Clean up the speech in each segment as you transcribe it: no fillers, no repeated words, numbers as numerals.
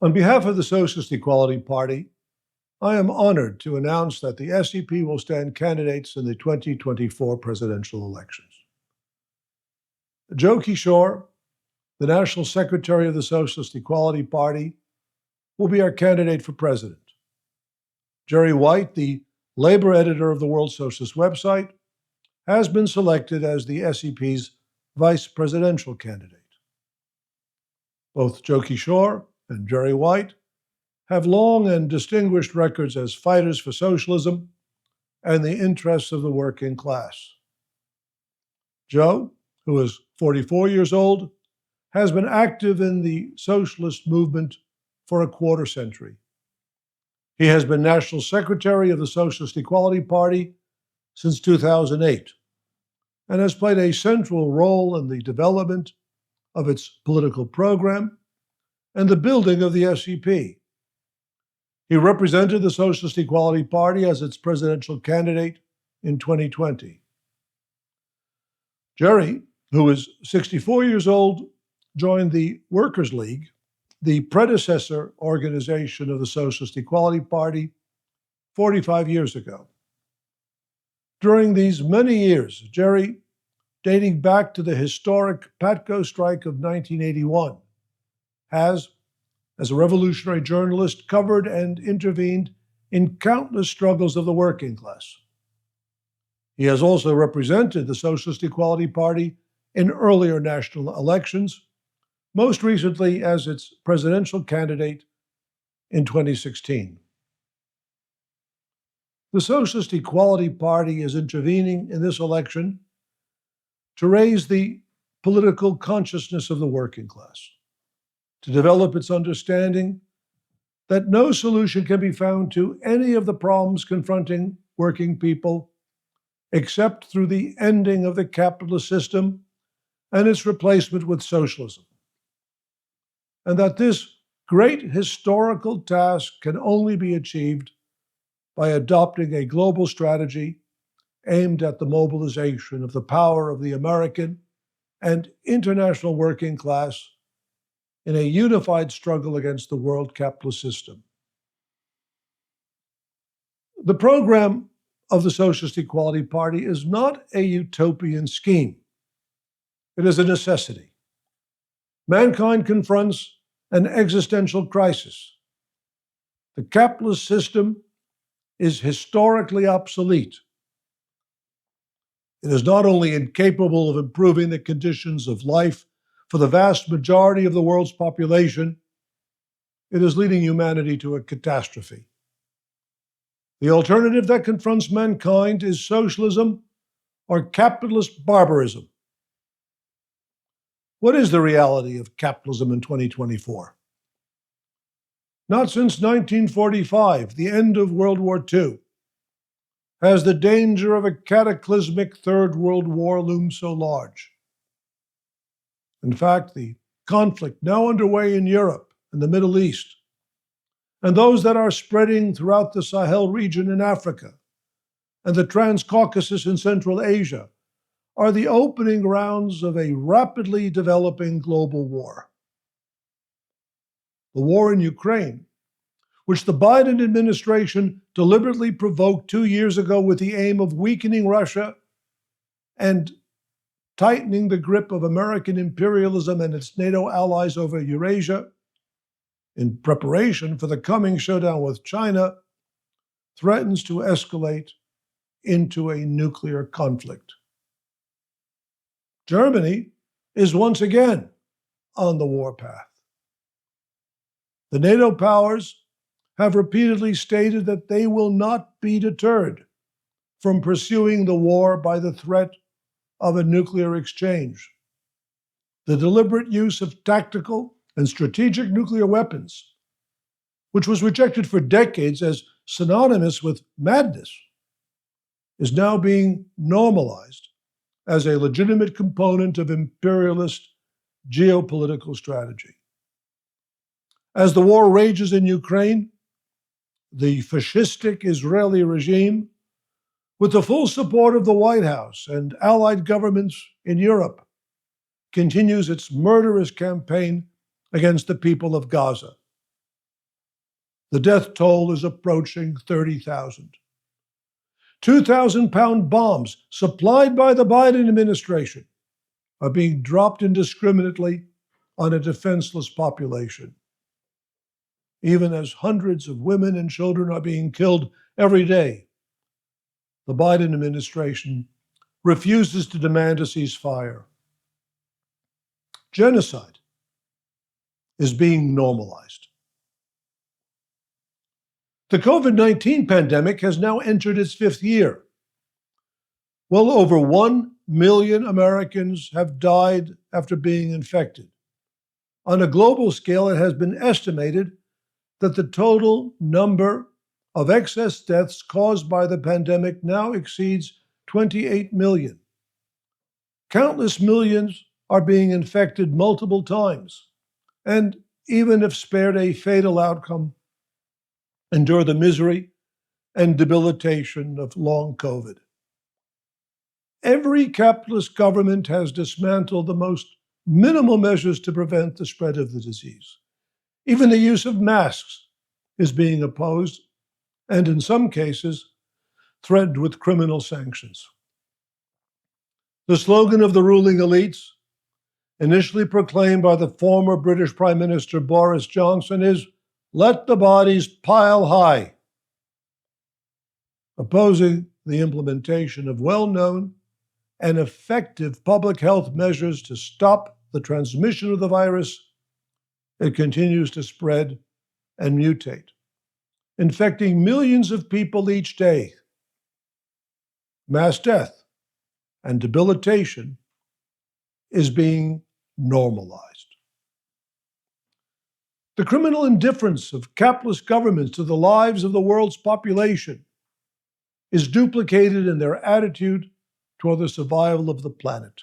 On behalf of the Socialist Equality Party, I am honored to announce that the SEP will stand candidates in the 2024 presidential elections. Joe Kishore, the National Secretary of the Socialist Equality Party, will be our candidate for president. Jerry White, the labor editor of the World Socialist website, has been selected as the SEP's vice presidential candidate. Both Joe Kishore and Jerry White have long and distinguished records as fighters for socialism and the interests of the working class. Joe, who is 44 years old, has been active in the socialist movement for a quarter century. He has been National Secretary of the Socialist Equality Party since 2008 and has played a central role in the development of its political program and the building of the SEP. He represented the Socialist Equality Party as its presidential candidate in 2020. Jerry, who is 64 years old, joined the Workers' League, the predecessor organization of the Socialist Equality Party, 45 years ago. During these many years, Jerry, dating back to the historic PATCO strike of 1981, has, as a revolutionary journalist, covered and intervened in countless struggles of the working class. He has also represented the Socialist Equality Party in earlier national elections, most recently as its presidential candidate in 2016. The Socialist Equality Party is intervening in this election to raise the political consciousness of the working class, to develop its understanding that no solution can be found to any of the problems confronting working people except through the ending of the capitalist system and its replacement with socialism. And that this great historical task can only be achieved by adopting a global strategy aimed at the mobilization of the power of the American and international working class in a unified struggle against the world capitalist system. The program of the Socialist Equality Party is not a utopian scheme. It is a necessity. Mankind confronts an existential crisis. The capitalist system is historically obsolete. It is not only incapable of improving the conditions of life for the vast majority of the world's population, it is leading humanity to a catastrophe. The alternative that confronts mankind is socialism or capitalist barbarism. What is the reality of capitalism in 2024? Not since 1945, the end of World War II, has the danger of a cataclysmic Third World War loomed so large. In fact, the conflict now underway in Europe and the Middle East, and those that are spreading throughout the Sahel region in Africa and the Trans-Caucasus in Central Asia, are the opening rounds of a rapidly developing global war. The war in Ukraine, which the Biden administration deliberately provoked 2 years ago with the aim of weakening Russia and tightening the grip of American imperialism and its NATO allies over Eurasia, in preparation for the coming showdown with China, threatens to escalate into a nuclear conflict. Germany is once again on the warpath. The NATO powers have repeatedly stated that they will not be deterred from pursuing the war by the threat of a nuclear exchange. The deliberate use of tactical and strategic nuclear weapons, which was rejected for decades as synonymous with madness, is now being normalized as a legitimate component of imperialist geopolitical strategy. As the war rages in Ukraine, the fascistic Israeli regime, with the full support of the White House and allied governments in Europe, continues its murderous campaign against the people of Gaza. The death toll is approaching 30,000. 2,000-pound bombs supplied by the Biden administration are being dropped indiscriminately on a defenseless population, even as hundreds of women and children are being killed every day. The Biden administration refuses to demand a ceasefire. Genocide is being normalized. The COVID-19 pandemic has now entered its fifth year. Well over 1 million Americans have died after being infected. On a global scale, it has been estimated that the total number of excess deaths caused by the pandemic now exceeds 28 million. Countless millions are being infected multiple times, and even if spared a fatal outcome, endure the misery and debilitation of long COVID. Every capitalist government has dismantled the most minimal measures to prevent the spread of the disease. Even the use of masks is being opposed, and in some cases, threatened with criminal sanctions. The slogan of the ruling elites, initially proclaimed by the former British Prime Minister Boris Johnson, is "Let the bodies pile high," opposing the implementation of well-known and effective public health measures to stop the transmission of the virus. It continues to spread and mutate, infecting millions of people each day. Mass death and debilitation is being normalized. The criminal indifference of capitalist governments to the lives of the world's population is duplicated in their attitude toward the survival of the planet.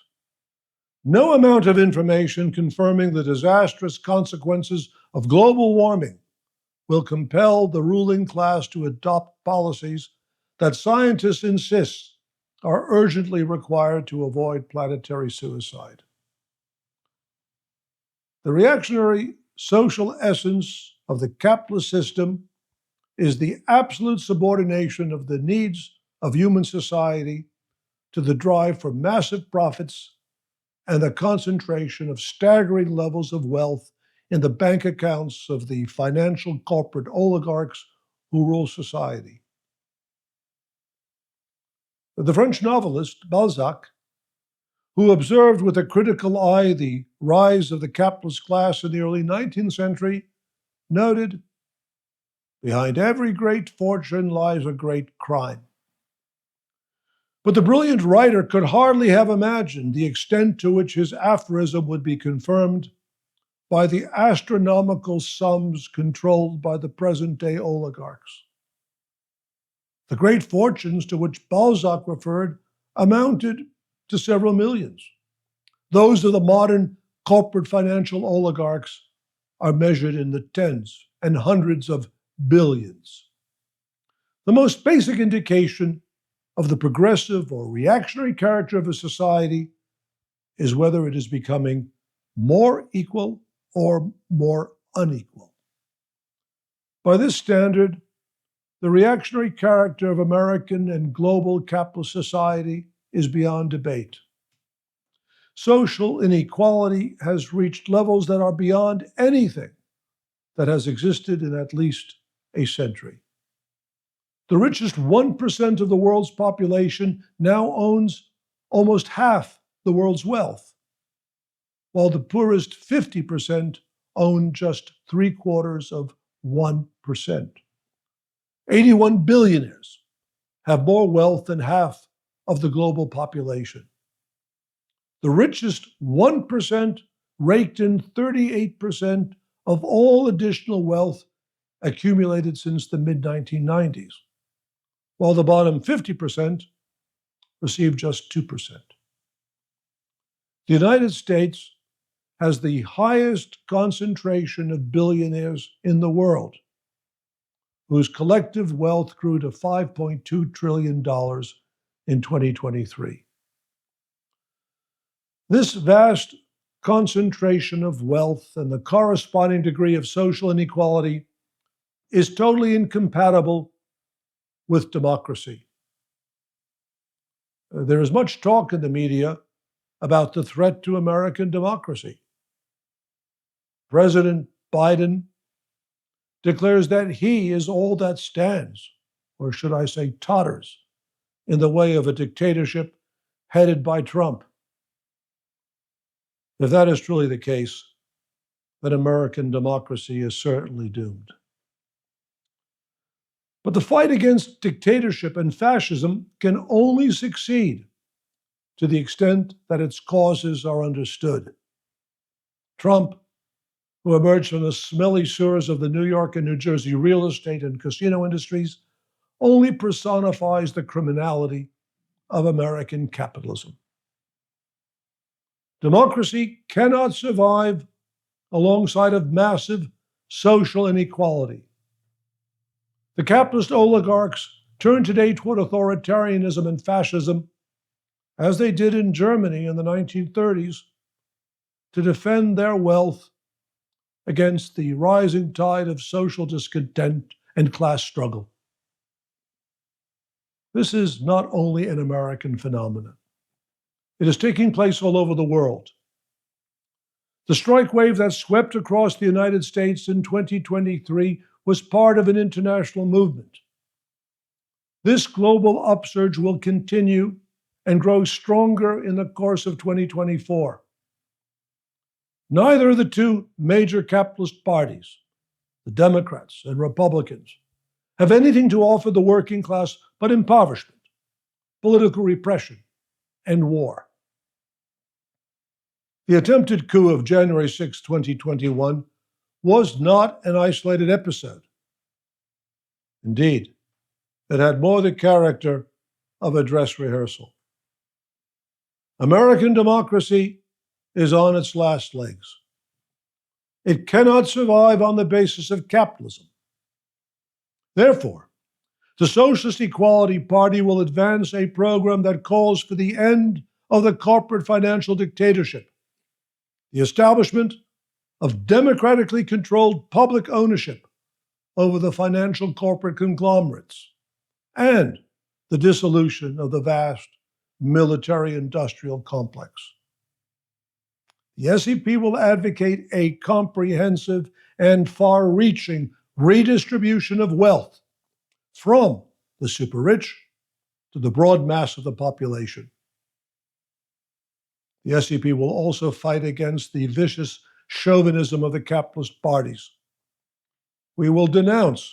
No amount of information confirming the disastrous consequences of global warming will compel the ruling class to adopt policies that scientists insist are urgently required to avoid planetary suicide. The reactionary social essence of the capitalist system is the absolute subordination of the needs of human society to the drive for massive profits and the concentration of staggering levels of wealth in the bank accounts of the financial corporate oligarchs who rule society. The French novelist Balzac, who observed with a critical eye the rise of the capitalist class in the early 19th century, noted, "Behind every great fortune lies a great crime." But the brilliant writer could hardly have imagined the extent to which his aphorism would be confirmed by the astronomical sums controlled by the present-day oligarchs. The great fortunes to which Balzac referred amounted to several millions. Those of the modern corporate financial oligarchs are measured in the tens and hundreds of billions. The most basic indication of the progressive or reactionary character of a society is whether it is becoming more equal or more unequal. By this standard, the reactionary character of American and global capitalist society is beyond debate. Social inequality has reached levels that are beyond anything that has existed in at least a century. The richest 1% of the world's population now owns almost half the world's wealth, while the poorest 50% own just 0.75%. 81 billionaires have more wealth than half of the global population. The richest 1% raked in 38% of all additional wealth accumulated since the mid-1990s, while the bottom 50% received just 2%. The United States has the highest concentration of billionaires in the world, whose collective wealth grew to $5.2 trillion in 2023. This vast concentration of wealth and the corresponding degree of social inequality is totally incompatible with democracy. There is much talk in the media about the threat to American democracy. President Biden declares that he is all that stands, or should I say totters, in the way of a dictatorship headed by Trump. If that is truly the case, then American democracy is certainly doomed. But the fight against dictatorship and fascism can only succeed to the extent that its causes are understood. Trump, who emerged from the smelly sewers of the New York and New Jersey real estate and casino industries, only personifies the criminality of American capitalism. Democracy cannot survive alongside of massive social inequality. The capitalist oligarchs turn today toward authoritarianism and fascism, as they did in Germany in the 1930s, to defend their wealth against the rising tide of social discontent and class struggle. This is not only an American phenomenon. It is taking place all over the world. The strike wave that swept across the United States in 2023 was part of an international movement. This global upsurge will continue and grow stronger in the course of 2024. Neither of the two major capitalist parties, the Democrats and Republicans, have anything to offer the working class but impoverishment, political repression, and war. The attempted coup of January 6, 2021 was not an isolated episode. Indeed, it had more the character of a dress rehearsal. American democracy is on its last legs. It cannot survive on the basis of capitalism. Therefore, the Socialist Equality Party will advance a program that calls for the end of the corporate financial dictatorship, the establishment of democratically controlled public ownership over the financial corporate conglomerates, and the dissolution of the vast military-industrial complex. The SEP will advocate a comprehensive and far-reaching redistribution of wealth from the super-rich to the broad mass of the population. The SEP will also fight against the vicious chauvinism of the capitalist parties. We will denounce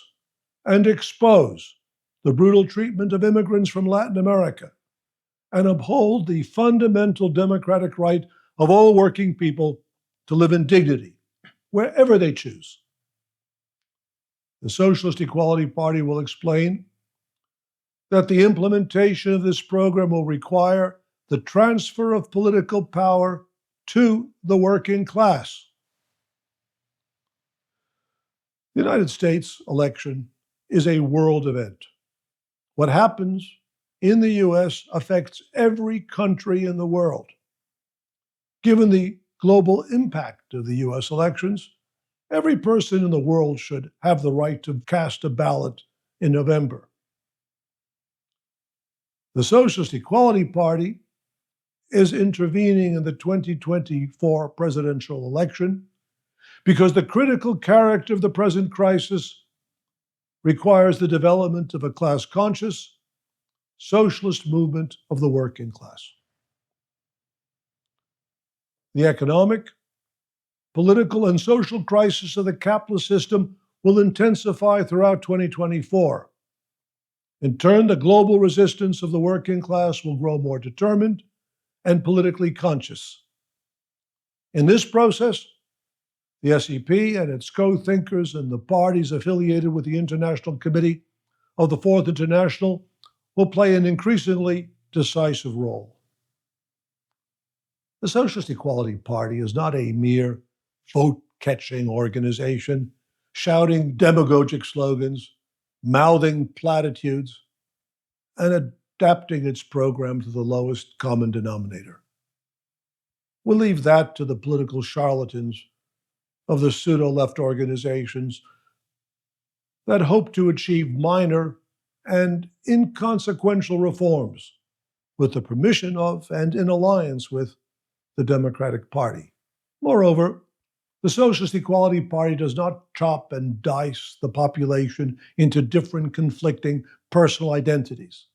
and expose the brutal treatment of immigrants from Latin America and uphold the fundamental democratic right of all working people to live in dignity, wherever they choose. The Socialist Equality Party will explain that the implementation of this program will require the transfer of political power to the working class. The United States election is a world event. What happens in the US affects every country in the world. Given the global impact of the US elections, every person in the world should have the right to cast a ballot in November. The Socialist Equality Party is intervening in the 2024 presidential election because the critical character of the present crisis requires the development of a class-conscious, socialist movement of the working class. The economic, political, and social crisis of the capitalist system will intensify throughout 2024. In turn, the global resistance of the working class will grow more determined and politically conscious. In this process, the SEP and its co-thinkers and the parties affiliated with the International Committee of the Fourth International will play an increasingly decisive role. The Socialist Equality Party is not a mere vote-catching organization shouting demagogic slogans, mouthing platitudes, and adapting its program to the lowest common denominator. We'll leave that to the political charlatans of the pseudo-left organizations that hope to achieve minor and inconsequential reforms with the permission of and in alliance with the Democratic Party. Moreover, the Socialist Equality Party does not chop and dice the population into different conflicting personal identities,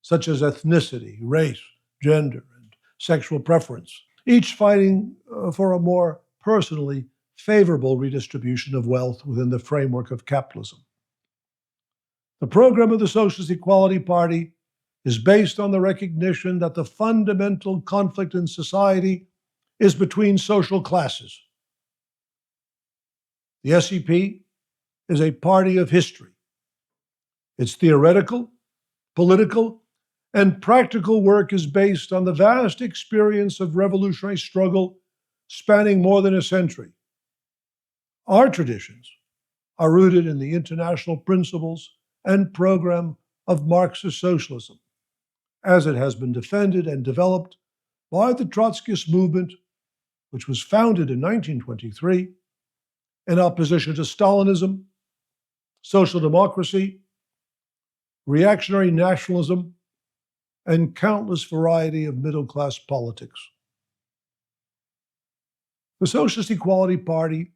such as ethnicity, race, gender, and sexual preference, each fighting for a more personally favorable redistribution of wealth within the framework of capitalism. The program of the Socialist Equality Party is based on the recognition that the fundamental conflict in society is between social classes. The SEP is a party of history. Its theoretical, political, and practical work is based on the vast experience of revolutionary struggle spanning more than a century. Our traditions are rooted in the international principles and program of Marxist socialism, as it has been defended and developed by the Trotskyist movement, which was founded in 1923 in opposition to Stalinism, social democracy, reactionary nationalism, and countless variety of middle-class politics. The Socialist Equality Party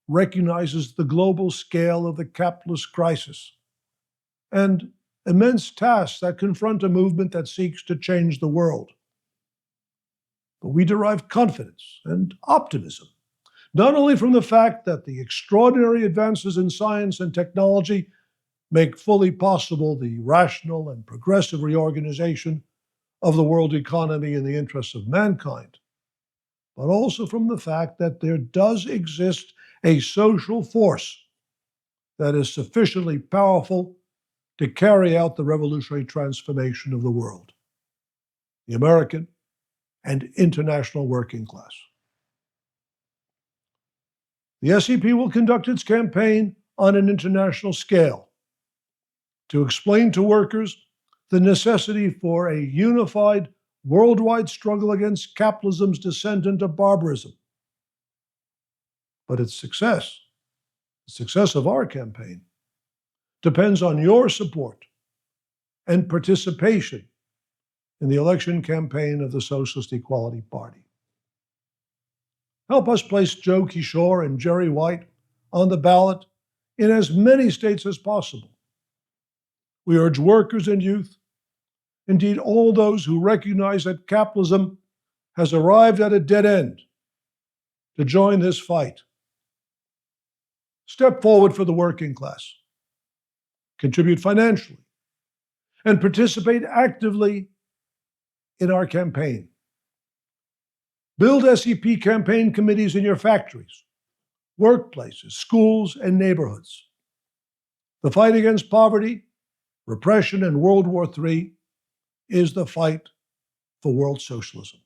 recognizes the global scale of the capitalist crisis and immense tasks that confront a movement that seeks to change the world. But we derive confidence and optimism, not only from the fact that the extraordinary advances in science and technology make fully possible the rational and progressive reorganization of the world economy in the interests of mankind, but also from the fact that there does exist a social force that is sufficiently powerful to carry out the revolutionary transformation of the world: the American and international working class. The SEP will conduct its campaign on an international scale to explain to workers the necessity for a unified worldwide struggle against capitalism's descent into barbarism. But its success, the success of our campaign, depends on your support and participation in the election campaign of the Socialist Equality Party. Help us place Joe Kishore and Jerry White on the ballot in as many states as possible. We urge workers and youth, indeed all those who recognize that capitalism has arrived at a dead end, to join this fight. Step forward for the working class, contribute financially, and participate actively in our campaign. Build SEP campaign committees in your factories, workplaces, schools, and neighborhoods. The fight against poverty, repression, and World War III is the fight for world socialism.